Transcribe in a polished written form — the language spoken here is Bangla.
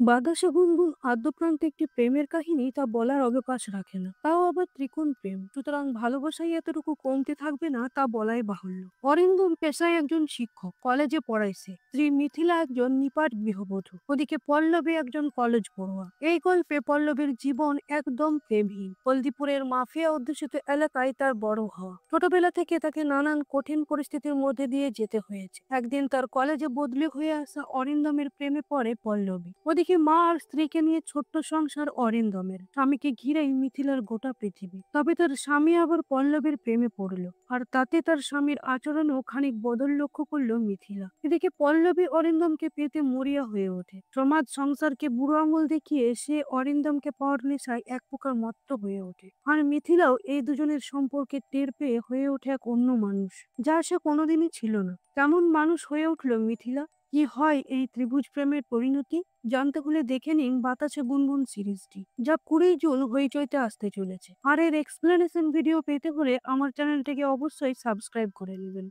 বাতাসে গুনগুন আদ্যপ্রান্তে একটি প্রেমের কাহিনী তা বলার অবকাশ রাখে না, তাও আবার ত্রিকোণ প্রেম। সুতরাং ভালোবাসাই এতটুকু কমতে থাকবে না তা বলাই বাহুল্য। অরিন্দম পেশায় একজন শিক্ষক, কলেজে পড়াইছে। স্ত্রী মিথিলা একজন নিপাট গৃহবধূ, ওদিকে পল্লবী একজন কলেজ পড়ুয়া। এই গল্পে পল্লবীর জীবন একদম প্রেমহীন। হলদিপুরের মাফিয়া অধ্যুষিত এলাকায় তার বড় হওয়া। ছোটবেলা থেকে তাকে নানান কঠিন পরিস্থিতির মধ্যে দিয়ে যেতে হয়েছে। একদিন তার কলেজে বদলি হয়ে আসা অরিন্দমের প্রেমে পড়ে পল্লবী। ওদিকে মা আর স্ত্রীকে নিয়ে ছোট্ট সংসার অরিন্দমের। স্বামীকে ঘিরেই মিথিলার গোটা পৃথিবী। তবে তার স্বামী আবার পল্লবীর প্রেমে পড়ল, আর তাতে তার স্বামীর আচরণও খানিক বদল লক্ষ্য করলো মিথিলা। এদিকে পল্লবী অরিন্দমকে পেতে মরিয়া হয়ে ওঠে। সমাজ সংসারকে বুড়ো আঙুল দেখিয়ে সে অরিন্দমকে পাওয়ার নেশায় এক প্রকার মত্ত হয়ে ওঠে। আর মিথিলাও এই দুজনের সম্পর্কে টের পেয়ে হয়ে ওঠে এক অন্য মানুষ, যা সে কোনোদিনই ছিল না। কেমন মানুষ হয়ে উঠল মিথিলা? কি হয় এই ত্রিভুজ প্রেমের পরিণতি? জানতে হলে দেখে নিন বাতাসে গুনগুন সিরিজটি, যা 20 জুন হইচইতে আসতে চলেছে। আর এর এক্সপ্লেনেশন ভিডিও পেতে হলে আমার চ্যানেলটিকে অবশ্যই সাবস্ক্রাইব করে নেবেন।